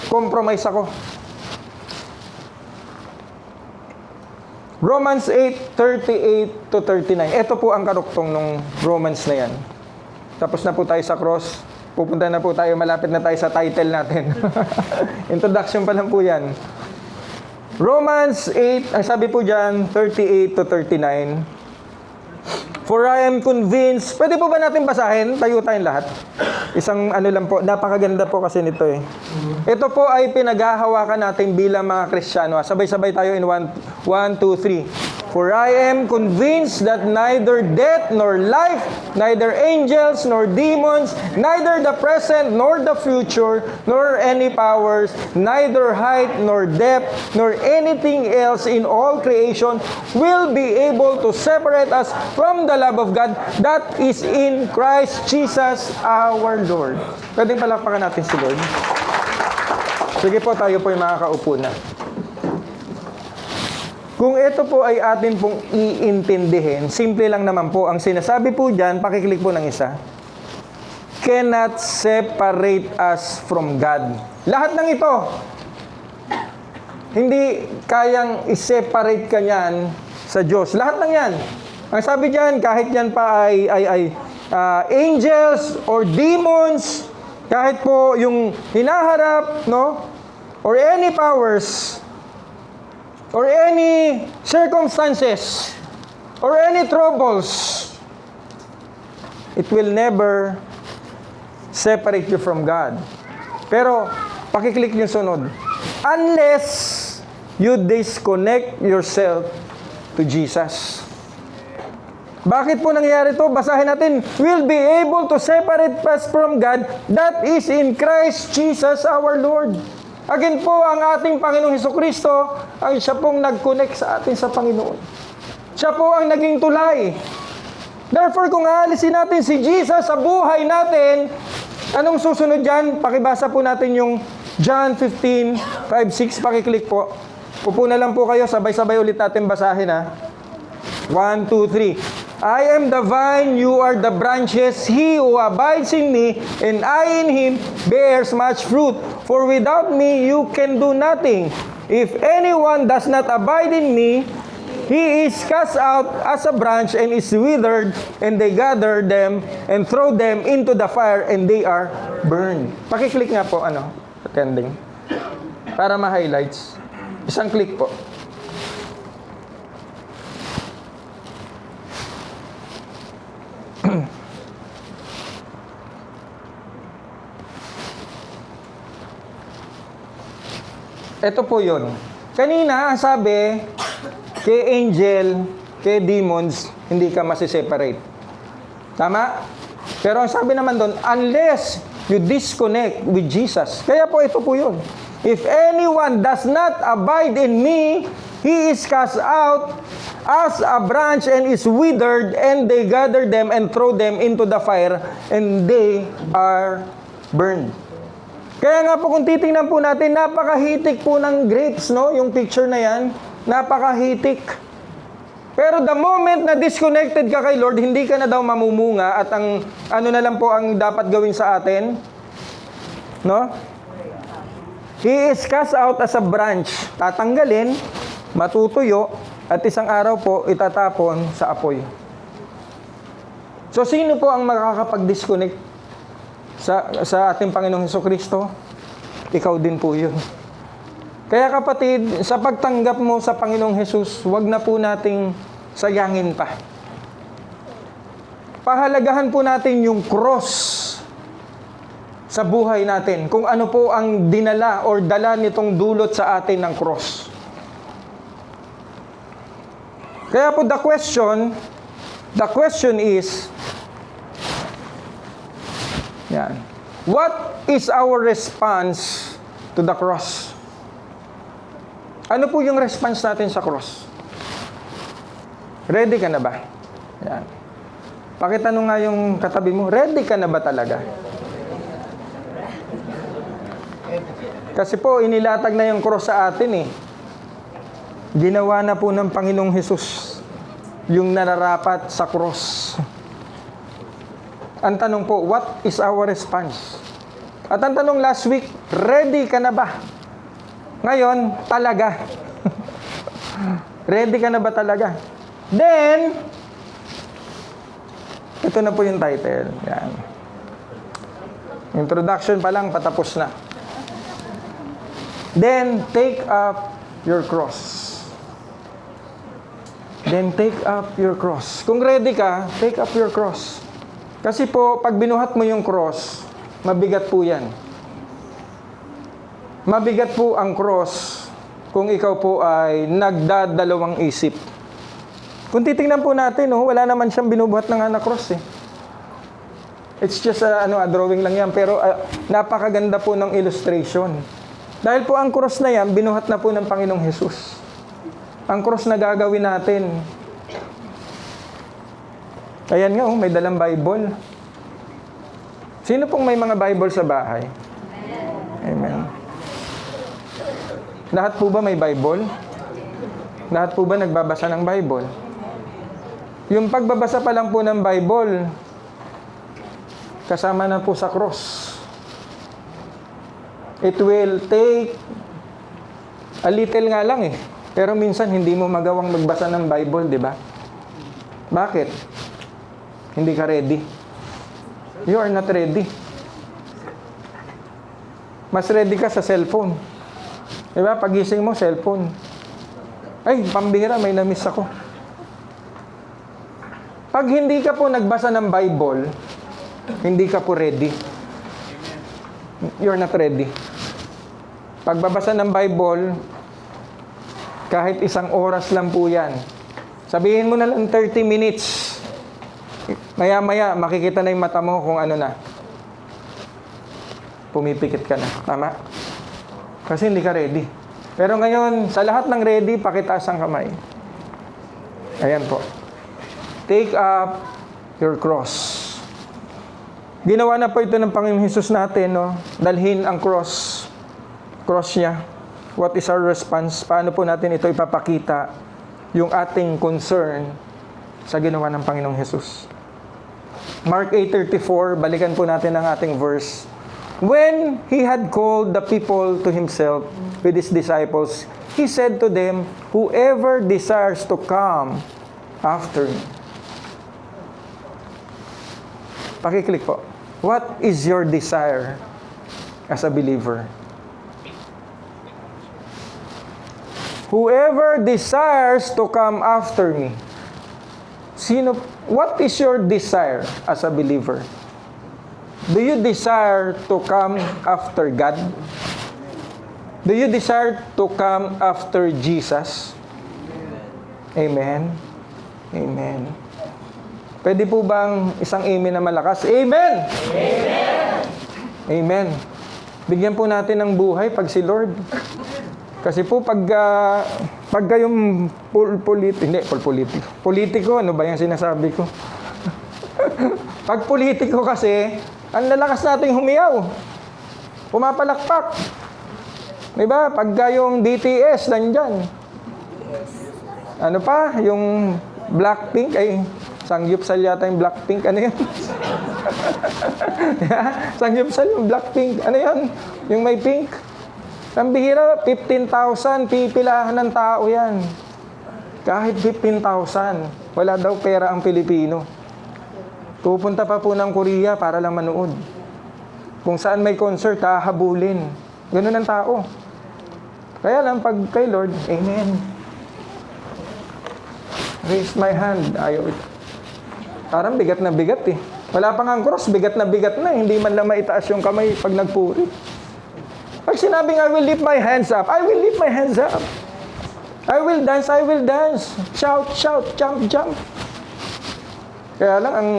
Compromise ako. Romans 8:38 to 39. Ito po ang karuktong ng Romans na yan. Tapos na po tayo sa cross. Pupunta na po tayo, malapit na tayo sa title natin. Introduction pa lang po yan. Romans 8, ang sabi po dyan, 38 to 39. For I am convinced, pwede po ba natin basahin? Tayo tayong lahat. Isang lang po, napakaganda po kasi nito eh. Ito po ay pinaghahawakan natin bilang mga Kristiyano. Sabay-sabay tayo in 1, 2, 3. For I am convinced that neither death nor life, neither angels nor demons, neither the present nor the future, nor any powers, neither height nor depth, nor anything else in all creation will be able to separate us from the love of God that is in Christ Jesus our Lord. Pwedeng palakpakan natin si Lord. Sige po, tayo po yung makakaupo na. Kung ito po ay atin pong iintindihin, simple lang naman po. Ang sinasabi po dyan, pakiklik po ng isa, cannot separate us from God. Lahat ng ito, hindi kayang i-separate ka niyan sa Diyos. Lahat ng yan. Ang sabi dyan, kahit yan pa ay angels or demons, kahit po yung hinaharap, no? Or any powers, or any circumstances, or any troubles, it will never separate you from God. Pero, pakiclick yung sunod. Unless you disconnect yourself to Jesus. Bakit po nangyari to? Basahin natin. We'll be able to separate us from God that is in Christ Jesus our Lord. Again po, ang ating Panginoong Hesukristo, ang siya pong nag-connect sa atin sa Panginoon. Siya po ang naging tulay. Therefore, kung aalisin natin si Jesus sa buhay natin, anong susunod dyan? Pakibasa po natin yung John 15, 5, 6. Pakiclick po. Upo na lang po kayo. Sabay-sabay ulit natin basahin ha. 1, 2, 3. I am the vine, you are the branches. He who abides in me, and I in him, bears much fruit. For without me, you can do nothing. If anyone does not abide in me, he is cast out as a branch and is withered, and they gather them and throw them into the fire, and they are burned. Pakiclick nga po, attending. Para ma-highlights. Isang click po. Ito po yun. Kanina, sabi, kay angel, kay demons, hindi ka masiseparate. Tama? Pero ang sabi naman doon, unless you disconnect with Jesus. Kaya po ito po yun. If anyone does not abide in me, he is cast out as a branch and is withered, and they gather them and throw them into the fire, and they are burned. Kaya nga po kung titingnan po natin, napakahitik po ng grapes, no? Yung picture na yan, napakahitik. Pero the moment na disconnected ka kay Lord, hindi ka na daw mamumunga, at ang ano na lang po ang dapat gawin sa atin, no? He is cast out as a branch. Tatanggalin, matutuyo, at isang araw po itatapon sa apoy. So sino po ang makakapag-disconnect sa ating Panginoong Hesukristo? Ikaw din po yun. Kaya kapatid, sa pagtanggap mo sa Panginoong Hesus, wag na po nating sayangin pa. Pahalagahan po natin yung cross sa buhay natin. Kung ano po ang dinala or dala nitong dulot sa atin ng cross. Kaya po the question is, yan, what is our response to the cross? Ano po yung response natin sa cross? Ready ka na ba? Yan. Pakitanong nga yung katabi mo, ready ka na ba talaga? Kasi po, inilatag na yung cross sa atin eh. Ginawa na po ng Panginoong Hesus yung nararapat sa cross. Ang tanong po, what is our response? At ang tanong last week, ready ka na ba? Ngayon, talaga. Ready ka na ba talaga? Then, ito na po yung title. Yan. Introduction pa lang, patapos na. Then, take up your cross. Then, take up your cross. Kung ready ka, take up your cross. Kasi po, pag binuhat mo yung cross, mabigat po yan. Mabigat po ang cross kung ikaw po ay nagdadalawang isip. Kung titingnan po natin, wala naman siyang binubuhat ng cross eh. It's just a drawing lang yan, pero napakaganda po ng illustration. Dahil po ang cross na yan, binuhat na po ng Panginoong Hesus. Ang cross na gagawin natin. Ayan nga, may dalang Bible. Sino pong may mga Bible sa bahay? Amen. Lahat po ba may Bible? Lahat po ba nagbabasa ng Bible? Yung pagbabasa pa lang po ng Bible, kasama na po sa cross. It will take a little nga lang eh. Pero minsan hindi mo magawang magbasa ng Bible, di ba? Bakit? Hindi ka ready. You are not ready. Mas ready ka sa cellphone. Di ba? Pagising mo, cellphone. Ay, pambihira, may na-miss ako. Pag hindi ka po nagbasa ng Bible, hindi ka po ready. You're not ready. Pagbabasa ng Bible, kahit isang oras lang po yan. Sabihin mo na lang 30 minutes. Maya-maya, makikita na yung mata mo kung ano na. Pumipikit ka na. Tama? Kasi hindi ka ready. Pero ngayon, sa lahat ng ready, pakitaas ang kamay. Ayan po. Take up your cross. Ginawa na po ito ng Panginoong Hesus natin, no? Dalhin ang cross niya. What is our response? Paano po natin ito ipapakita yung ating concern sa ginawa ng Panginoong Hesus? Mark 8:34, balikan po natin ang ating verse. When he had called the people to himself with his disciples, he said to them, whoever desires to come after me. Pakiclick po. What is your desire as a believer? Whoever desires to come after me. What is your desire as a believer? Do you desire to come after God? Do you desire to come after Jesus? Amen. Amen. Pwede po bang isang amen na malakas? Amen! Amen! Amen. Bigyan po natin ng buhay pag si Lord. Kasi po pag Pag kayong politiko, ano ba yung sinasabi ko? Pag politiko kasi, ang lalakas nating humiyaw. Pumapalakpak. Diba? Pag kayong DTS, nandyan. Ano pa? Yung Blackpink, ay, sangyupsal yata yung Blackpink. Ano yun? Sangyupsal yung Blackpink. Ano yun? Yung may pink. Ang bihira, 15,000, pipilahan ng tao yan. Kahit 15,000, wala daw pera ang Pilipino. Pupunta pa po ng Korea para lang manood. Kung saan may concert, hahabulin. Ganun ang tao. Kaya lang, pag kay Lord, Amen. Raise my hand. Ayaw. Parang bigat na bigat eh. Wala pang ang cross, bigat na. Hindi man lang maitaas yung kamay pag nagpuri. Pag sinabing, I will lift my hands up, I will lift my hands up. I will dance. Shout, jump. Kaya lang, ang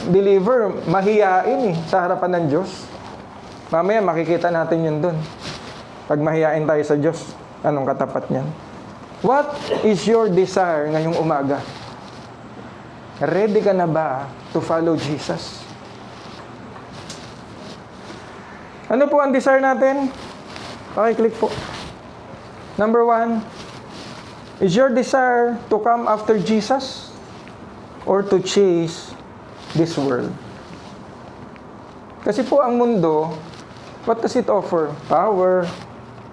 believer, mahiyain sa harapan ng Diyos. Mamaya, makikita natin yun dun. Pag mahiyain tayo sa Diyos, anong katapat niyan? What is your desire ngayong umaga? Ready ka na ba to follow Jesus? Ano po ang desire natin? Okay, click po. Number 1, is your desire to come after Jesus or to chase this world? Kasi po ang mundo, what does it offer? Power,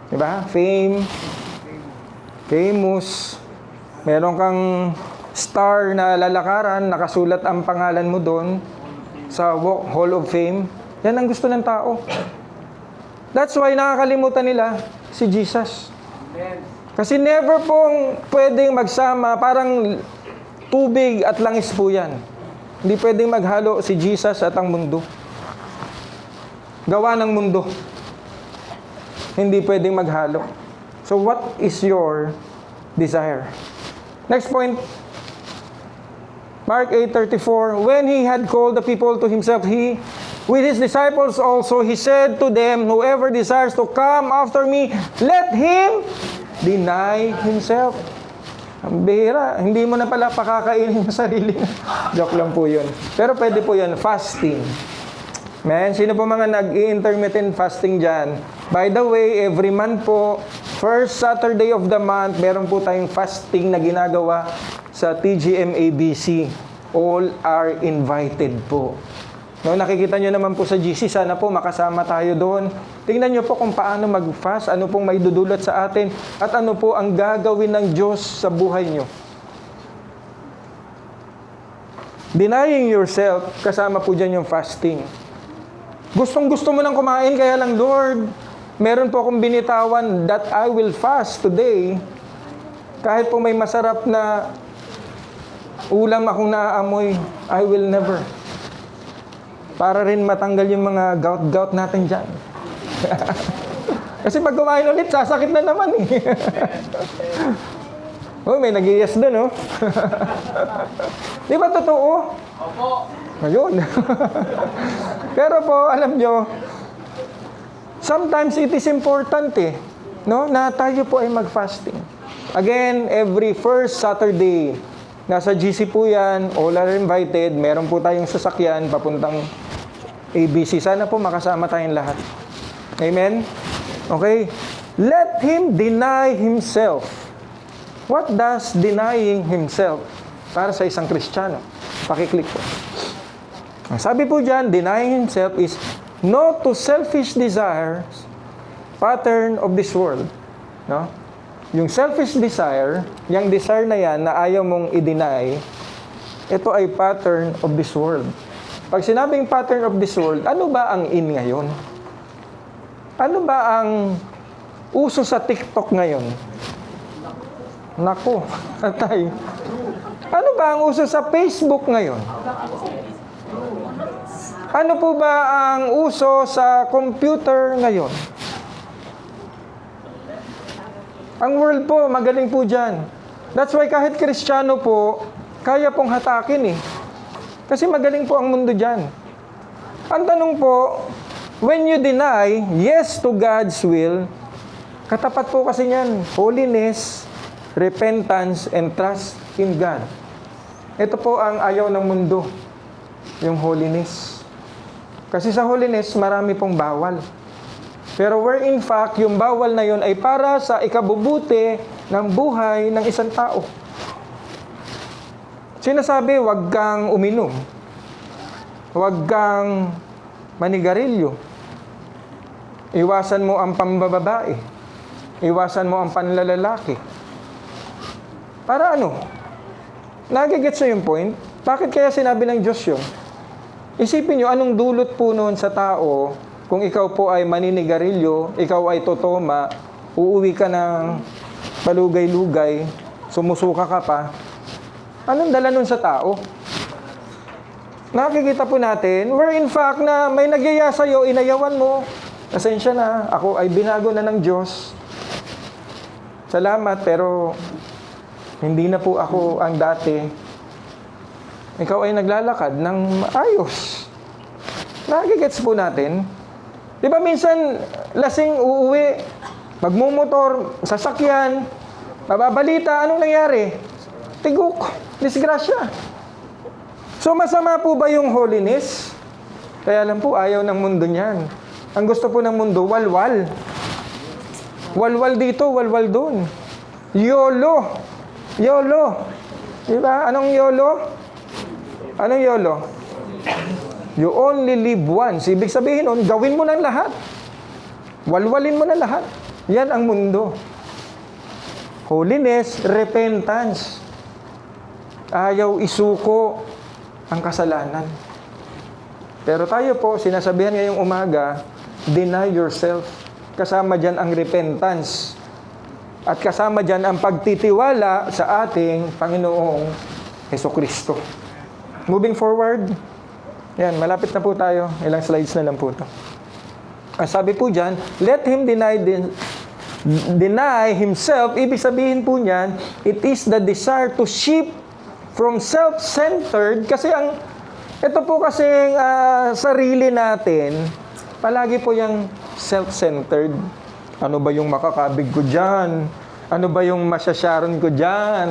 diba? Fame, famous, meron kang star na lalakaran, nakasulat ang pangalan mo doon sa Hall of Fame. Yan ang gusto ng tao. That's why nakakalimutan nila si Jesus. Kasi never pong pwedeng magsama, parang tubig at langis po yan. Hindi pwedeng maghalo si Jesus at ang mundo. Gawa ng mundo. Hindi pwedeng maghalo. So what is your desire? Next point. Mark 8:34, when he had called the people to himself, he, with his disciples also, he said to them, whoever desires to come after me, let him deny himself. Ang bihira, hindi mo na pala pakakainin yung sarili. Joke lang po yun. Pero pwede po yun, fasting. Man, sino po mga nag-intermittent fasting dyan? By the way, every month po, first Saturday of the month, meron po tayong fasting na ginagawa sa TGMABC. All are invited po. No, nakikita nyo naman po sa GC, sana po makasama tayo doon. Tingnan nyo po kung paano mag-fast, ano pong may dudulot sa atin, at ano po ang gagawin ng Diyos sa buhay nyo. Denying yourself, kasama po dyan yung fasting. Gustong-gusto mo nang kumain, kaya lang, Lord, meron po akong binitawan that I will fast today. Kahit po may masarap na ulam akong naaamoy, I will never. Para rin matanggal yung mga gout-gout natin dyan. Kasi pag kumain ulit, sasakit na naman eh. Oh, may nag-iiyas doon, oh. Di ba totoo? Opo. Ayun. Pero po, alam nyo, sometimes it is important eh, no, na tayo po ay mag-fasting. Again, every first Saturday, nasa GC po yan, all are invited, meron po tayong sasakyan, papuntang ABC. Sana po makasama tayong lahat. Amen? Okay? Let him deny himself. What does denying himself para sa isang Kristiyano? Pakiclick po. Ang sabi po dyan, denying himself is no to selfish desires, pattern of this world. No? Yung selfish desire, yung desire na yan na ayaw mong i-deny, ito ay pattern of this world. Pag sinabing pattern of this world, ano ba ang in ngayon? Ano ba ang uso sa TikTok ngayon? Naku, atay. Ano ba ang uso sa Facebook ngayon? Ano po ba ang uso sa computer ngayon? Ang world po, magaling po dyan. That's why kahit Kristiyano po, kaya pong hatakin eh. Kasi magaling po ang mundo dyan. Ang tanong po, when you deny yes to God's will, katapat po kasi niyan, holiness, repentance, and trust in God. Ito po ang ayaw ng mundo, yung holiness. Kasi sa holiness, marami pong bawal. Pero where in fact, yung bawal na yun ay para sa ikabubuti ng buhay ng isang tao. Sinasabi, huwag kang uminom. Huwag kang manigarilyo. Iwasan mo ang pambababae. Iwasan mo ang panlalalaki. Para ano? Nagigets nyo yung point? Bakit kaya sinabi ng Diyos yun? Isipin nyo, anong dulot po noon sa tao kung ikaw po ay maninigarilyo, ikaw ay totoma, uuwi ka ng palugay-lugay, sumusuka ka pa, anong dala nun sa tao? Nakikita po natin, where in fact na may nagyaya sa'yo, inayawan mo, pasensya na, ako ay binago na ng Diyos. Salamat, pero hindi na po ako ang dati. Ikaw ay naglalakad ng ayos. Nakikigets po natin. Di ba minsan, lasing uuwi, magmumotor, sasakyan, mababalita, anong nangyari? Tigok, disgrasya. So masama po ba yung holiness? Kaya lang po, ayaw ng mundo niyan. Ang gusto po ng mundo, walwal. Walwal dito, walwal doon. YOLO. YOLO. Diba? Anong YOLO? Anong YOLO? You only live once. Ibig sabihin nun, gawin mo ng lahat. Walwalin mo na lahat. Yan ang mundo. Holiness, repentance. Ayaw isuko ang kasalanan. Pero tayo po, sinasabihan ngayong umaga, deny yourself. Kasama dyan ang repentance. At kasama dyan ang pagtitiwala sa ating Panginoong Hesukristo. Moving forward, yan, malapit na po tayo. Ilang slides na lang po ito. Ang sabi po dyan, let him deny himself. Ibig sabihin po niyan, it is the desire to shift from self-centered. Kasi ito po kasing sarili natin, palagi po yung self-centered. Ano ba yung makakabig ko dyan? Ano ba yung masyasharon ko dyan?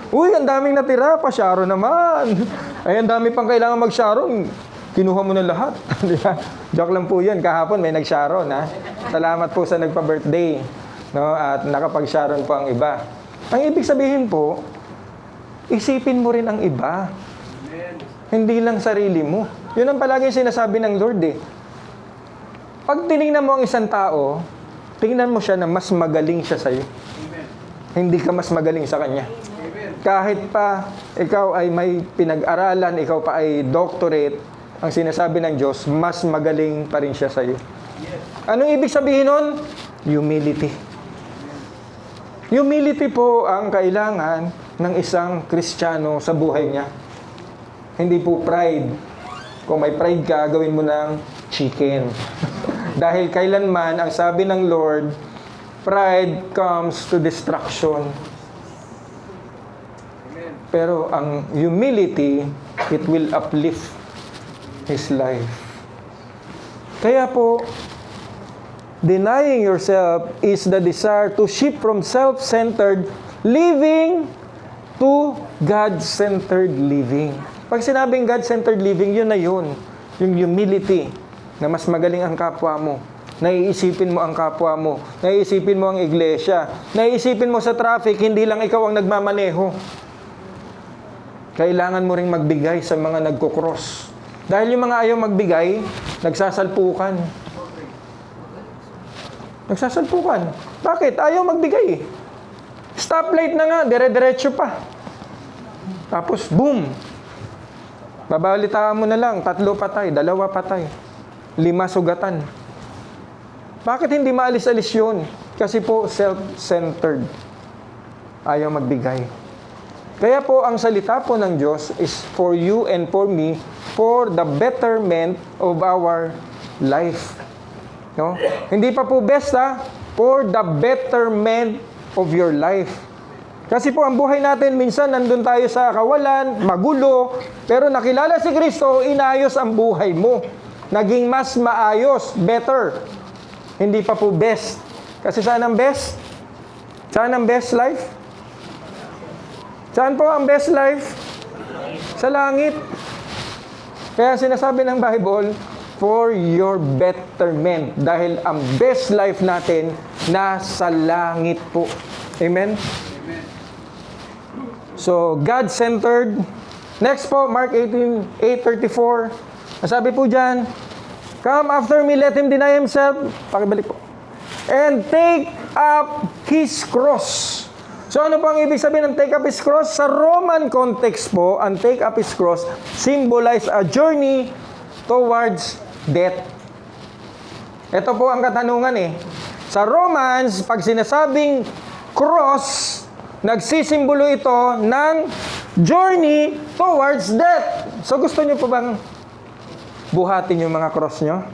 Uy, ang daming natira, pa-sharon naman. Ay, ang dami pang kailangan mag-sharon. Kinuha mo na lahat. Joke lang po yun. Kahapon may nag-sharon, ha? Salamat po sa nagpa-birthday. No? At nakapag-sharon po ang iba. Ang ibig sabihin po, isipin mo rin ang iba. Hindi lang sarili mo. Yun ang palagi sinasabi ng Lord, eh. Pag tinignan mo ang isang tao, tingnan mo siya na mas magaling siya sa'yo. Hindi ka mas magaling sa kanya. Kahit pa ikaw ay may pinag-aralan, ikaw pa ay doctorate, ang sinasabi ng Diyos, mas magaling pa rin siya sa'yo. Anong ibig sabihin nun? Humility. Humility po ang kailangan ng isang Kristiyano sa buhay niya. Hindi po pride. Kung may pride ka, gawin mo ng chicken. Dahil kailanman, ang sabi ng Lord, pride comes to destruction. Pero ang humility, it will uplift his life. Kaya po, denying yourself is the desire to shift from self-centered living to God-centered living. Pag sinabing God-centered living, yun na yun. Yung humility, na mas magaling ang kapwa mo. Naiisipin mo ang kapwa mo. Naiisipin mo ang iglesia. Naiisipin mo sa traffic, hindi lang ikaw ang nagmamaneho. Kailangan mo ring magbigay sa mga nagkukross. Dahil yung mga ayaw magbigay, nagsasalpukan. Nagsasalpukan. Bakit? Ayaw magbigay. Stoplight na nga, dire-diretso pa. Tapos, boom! Babalitaan mo na lang, 3 patay, 2 patay, 5 sugatan. Bakit hindi maalis-alis yun? Kasi po, self-centered. Ayaw magbigay. Kaya po, ang salita po ng Diyos is for you and for me, for the betterment of our life. No? Hindi pa po best, ha? For the betterment of your life. Kasi po, ang buhay natin, minsan nandun tayo sa kawalan, magulo, pero nakilala si Kristo, inayos ang buhay mo. Naging mas maayos, better. Hindi pa po best. Kasi saan ang best? Saan ang best life? Saan po ang best life? Sa langit. Kaya sinasabi ng Bible, for your betterment. Dahil ang best life natin, nasa langit po. Amen? So, God-centered. Next po, Mark 8:34. Sabi po dyan, come after me, let him deny himself. Pakibalik po. And take up his cross. So, ano po ang ibig sabihin ng take up his cross? Sa Roman context po, ang take up his cross symbolize a journey towards death. Ito po ang katanungan eh. Sa Romans, pag sinasabing cross, nagsisimbolo ito ng journey towards death. So gusto niyo po bang buhatin yung mga cross nyo?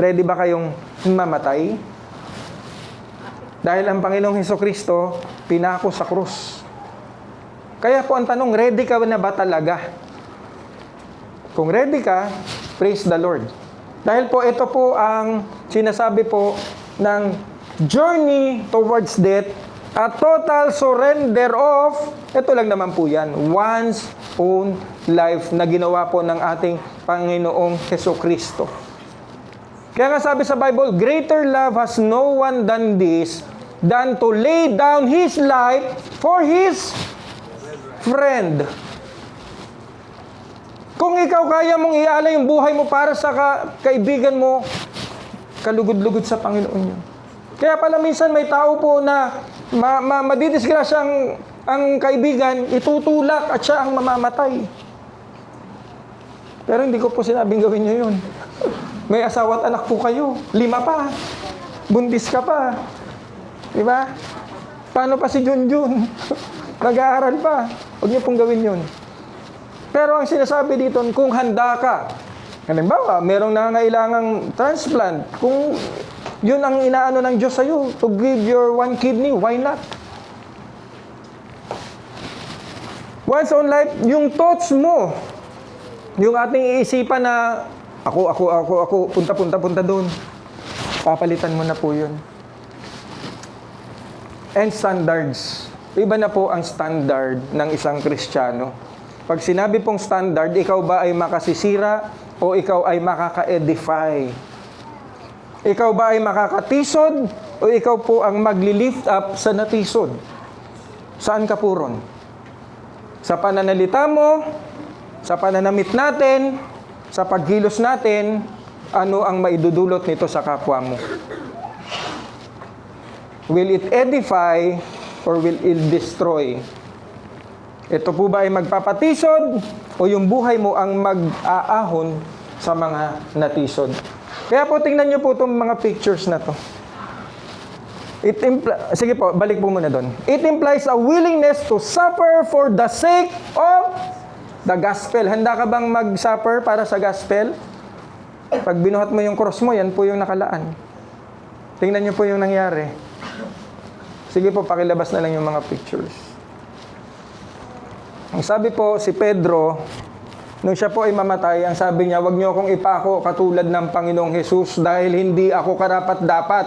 Ready ba kayong mamatay? Dahil ang Panginoong Hesukristo, pinako sa krus. Kaya po ang tanong, ready ka na ba talaga? Kung ready ka, praise the Lord. Dahil po ito po ang sinasabi po ng journey towards death, a total surrender of, ito lang naman po yan, one's own life na ginawa po ng ating Panginoong Hesukristo. Kaya nga sabi sa Bible, greater love has no one than this, than to lay down his life for his friend. Kung ikaw kaya mong ialay yung buhay mo para sa kaibigan mo, kalugod-lugod sa Panginoon yun. Kaya pala minsan may tao po na madidisgrasya ang kaibigan, itutulak at siya ang mamamatay. Pero hindi ko po sinabing gawin nyo yun. May asawa at anak po kayo. 5 pa. Buntis ka pa. Diba? Paano pa si Junjun? Nag-aaral pa. Huwag niyo pong gawin yun. Pero ang sinasabi dito, kung handa ka, halimbawa, merong nangangailangang transplant, kung yun ang inaano ng Diyos sa'yo, to give your 1 kidney, why not? Once on life, yung thoughts mo, yung ating iisipan na, ako, punta doon, papalitan mo na po yun. And standards. Iba na po ang standard ng isang Kristiyano. Pag sinabi pong standard, ikaw ba ay makasisira o ikaw ay makaka-edify? Ikaw ba ay makakatisod o ikaw po ang magli-lift up sa natisod? Saan ka puron? Sa pananalita mo, sa pananamit natin, sa pagkilos natin, ano ang maidudulot nito sa kapwa mo? Will it edify or will it destroy? Ito po ba ay magpapatisod o yung buhay mo ang mag-aahon sa mga natisod? Kaya po tingnan nyo po itong mga pictures na to. Sige po, balik po muna doon. It implies a willingness to suffer for the sake of the gospel. Handa ka bang mag-suffer para sa gospel? Pag binuhat mo yung cross mo, yan po yung nakalaan. Tingnan nyo po yung nangyari. Sige po, pakilabas na lang yung mga pictures. Ang sabi po, si Pedro, nung siya po ay mamatay, ang sabi niya, wag niyo akong ipako katulad ng Panginoong Hesus dahil hindi ako karapat-dapat.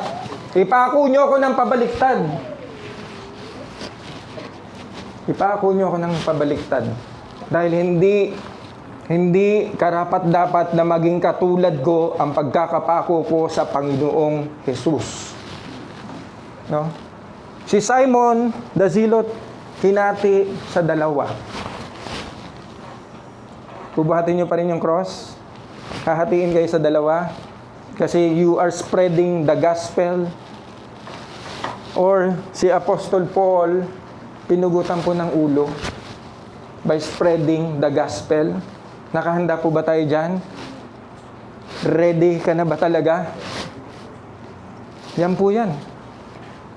Ipako niyo ako ng pabaliktad. Ipako niyo ako ng pabaliktad. Dahil hindi karapat-dapat na maging katulad ko ang pagkakapako ko sa Panginoong Hesus. No? Si Simon the Zealot, hinati sa 2. Bubuhatin nyo pa rin yung cross. Hahatiin kayo sa 2. Kasi you are spreading the gospel. Or si Apostle Paul, pinugutan po ng ulo by spreading the gospel. Nakahanda po ba tayo dyan? Ready ka na ba talaga? Yan po yan.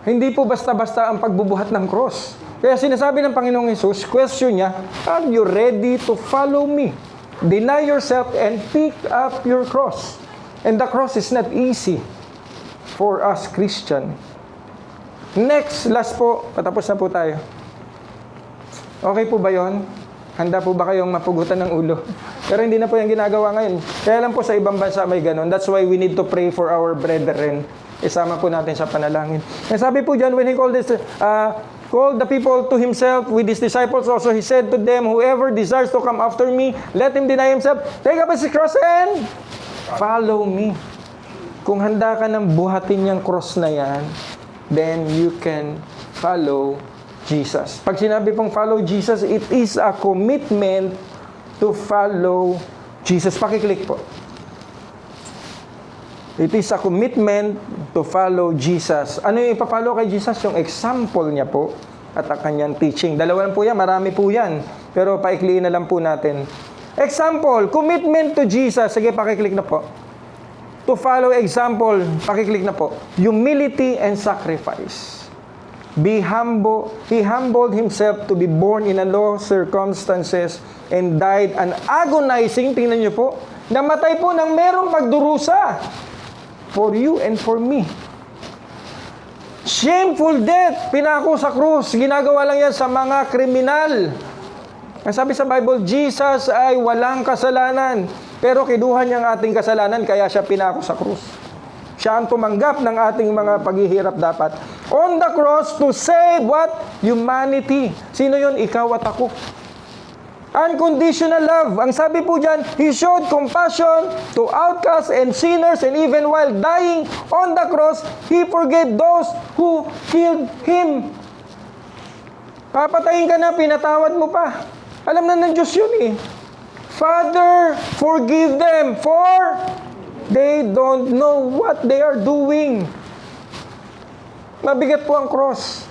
Hindi po basta-basta ang pagbubuhat ng cross. Kaya sinasabi ng Panginoong Hesus, question niya, are you ready to follow me? Deny yourself and pick up your cross. And the cross is not easy for us Christian. Next, last po, patapos na po tayo. Okay po ba yon? Handa po ba kayong mapugutan ng ulo? Pero hindi na po yung ginagawa ngayon. Kaya lang po sa ibang bansa may ganun. That's why we need to pray for our brethren isama po natin sa panalangin. And sabi po dyan, when he called the people to himself with his disciples also, he said to them, whoever desires to come after me, let him deny himself, take up his cross and follow me. Kung handa ka ng buhatin yung cross na yan, then you can follow Jesus. Pag sinabi pong follow Jesus, it is a commitment to follow Jesus. Pakiclick po. It is a commitment to follow Jesus. Ano yung ipafollow kay Jesus? Yung example niya po at ang kanyang teaching. Dalawa lang po yan, marami po yan. Pero paikliin na lang po natin. Example, commitment to Jesus. Sige, pakiclick na po. To follow example, pakiclick na po. Humility and sacrifice. He humbled himself to be born in a low circumstances and died an agonizing, tingnan niyo po, namatay po ng merong pagdurusa for you and for me. Shameful death, pinako sa krus. Ginagawa lang yan sa mga kriminal. Ang sabi sa Bible, Jesus ay walang kasalanan, pero kinuha niya ang ating kasalanan, kaya siya pinako sa krus. Siya ang tumanggap ng ating mga paghihirap dapat. On the cross to save what? Humanity. Sino yun? Ikaw at ako. Unconditional love. Ang sabi po dyan, He showed compassion to outcasts and sinners, and even while dying on the cross, He forgave those who killed Him. Papatayin ka na, pinatawad mo pa. Alam na ng Diyos yun eh. Father, forgive them, for they don't know what they are doing. Mabigat po ang cross.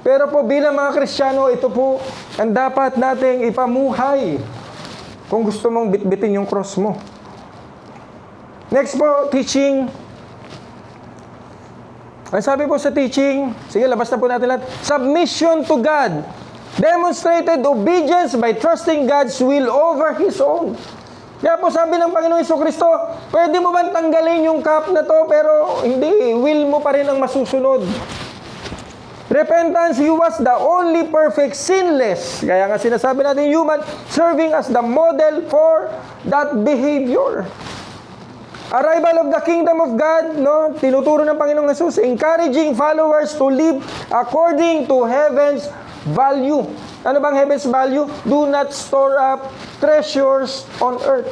Pero po bilang mga Kristiyano, ito po ang dapat nating ipamuhay kung gusto mong bitbitin yung cross mo. Next po, teaching. Ang sabi po sa teaching, sige, labas na po natin lahat. Submission to God. Demonstrated obedience by trusting God's will over His own. Kaya po sabi ng Panginoong Jesucristo, pwede mo bang tanggalin yung cup na to, pero hindi, will mo pa rin ang masusunod. Repentance, He was the only perfect, sinless. Kaya nga sinasabi natin human, serving as the model for that behavior. Arrival of the kingdom of God, no? Tinuturo ng Panginoong Jesus, encouraging followers to live according to heaven's value. Ano bang heaven's value? Do not store up treasures on earth.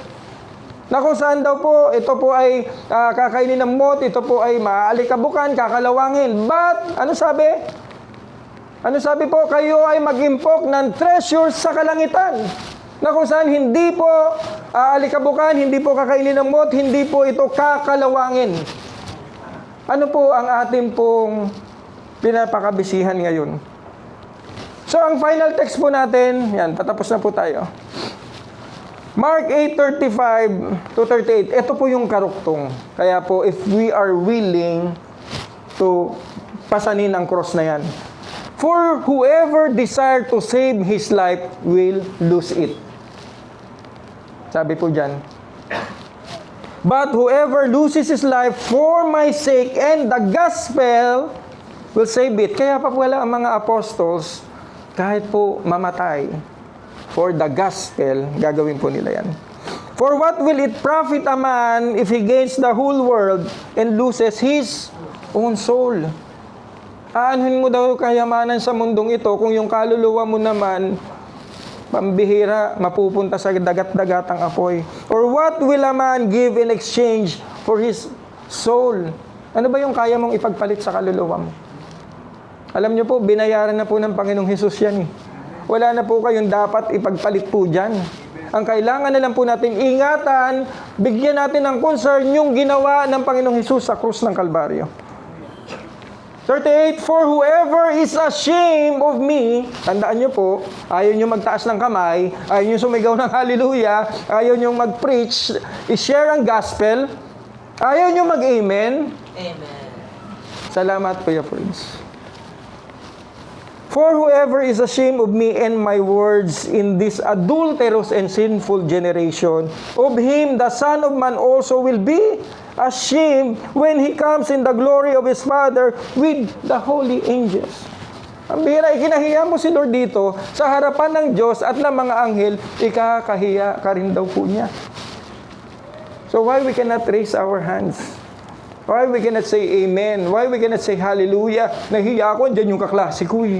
Na kung saan daw po, ito po ay kakainin ng moth, ito po ay maaalikabukan, kakalawangin. But, ano sabi? Ano sabi po? Kayo ay mag-impok ng treasures sa kalangitan. Na kung saan hindi po aalikabukan, hindi po kakainin ng moth, hindi po ito kakalawangin. Ano po ang ating pong pinapakabisihan ngayon? So, ang final text po natin, yan, patapos na po tayo. Mark 8:35 to 38. Ito po yung karuktong. Kaya po, if we are willing to pasanin ang cross na yan. For whoever desire to save his life will lose it. Sabi po dyan. But whoever loses his life for my sake and the gospel will save it. Kaya pa wala ang mga apostles, kahit po mamatay, for the gospel, gagawin po nila yan. For what will it profit a man if he gains the whole world and loses his own soul? Aanhin mo daw kayamanan sa mundong ito kung yung kaluluwa mo naman, pambihira, mapupunta sa dagat-dagatang apoy. Or what will a man give in exchange for his soul? Ano ba yung kaya mong ipagpalit sa kaluluwa mo? Alam niyo po, binayaran na po ng Panginoong Hesus yan eh. Wala na po kayong dapat ipagpalit po dyan. Ang kailangan na lang po natin ingatan, bigyan natin ng concern yung ginawa ng Panginoong Hesus sa krus ng Kalbaryo. 38, for whoever is ashamed of me, tandaan niyo po, ayaw niyo magtaas ng kamay, ayaw niyo sumigaw ng hallelujah, ayaw niyo mag-preach, i-share ang gospel, ayaw niyo mag-amen. Amen. Salamat po, friends. For whoever is ashamed of me and my words in this adulterous and sinful generation, of him the Son of Man also will be ashamed when He comes in the glory of His Father with the holy angels. Ang bihira, ikinahiya mo si Lord dito sa harapan ng Diyos at ng mga anghel, ikakahiya ka rin daw po niya. So why we cannot raise our hands? Why we cannot say amen? Why we cannot say hallelujah? Nahiya ako, dyan yung kaklase ko eh.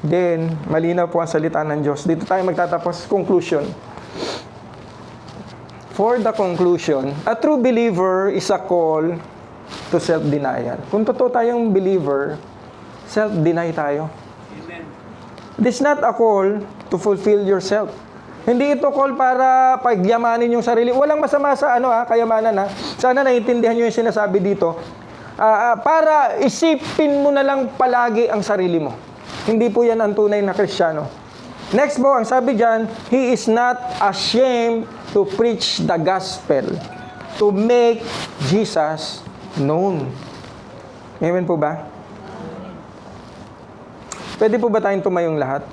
Then, malinaw po ang salita ng Diyos. Dito tayo magtatapos. Conclusion. For the conclusion, a true believer is a call to self-denial. Kung totoo tayong believer, self-deny tayo. Amen. This is not a call to fulfill yourself. Hindi ito call para pagyamanin yung sarili. Walang masama sa kayamanan. Sana naiintindihan nyo yung sinasabi dito. Para isipin mo na lang palagi ang sarili mo. Hindi po yan ang tunay na Kristiyano. Next po, ang sabi dyan, he is not ashamed to preach the gospel, to make Jesus known. Amen po ba? Pwede po ba tayong tumayong lahat?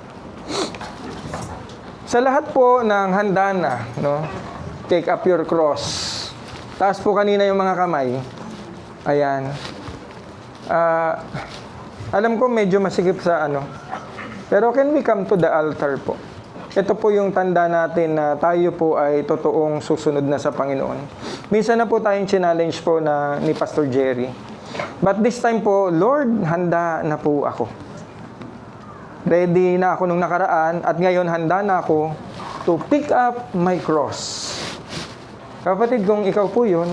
Sa lahat po ng handa na, take up your cross. Taas po kanina yung mga kamay. Ayan. Alam ko medyo masikip sa Pero can we come to the altar po? Ito po yung tanda natin na tayo po ay totoong susunod na sa Panginoon. Minsan na po tayong challenge po ni Pastor Jerry. But this time po, Lord, handa na po ako. Ready na ako nung nakaraan at ngayon handa na ako to pick up my cross. Kapatid, kung ikaw po yun,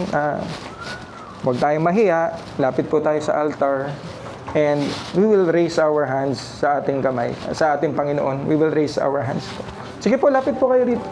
huwag tayong mahiya, lapit po tayo sa altar, and we will raise our hands sa ating kamay, sa ating Panginoon. We will raise our hands po. Sige po, lapit po kayo rito.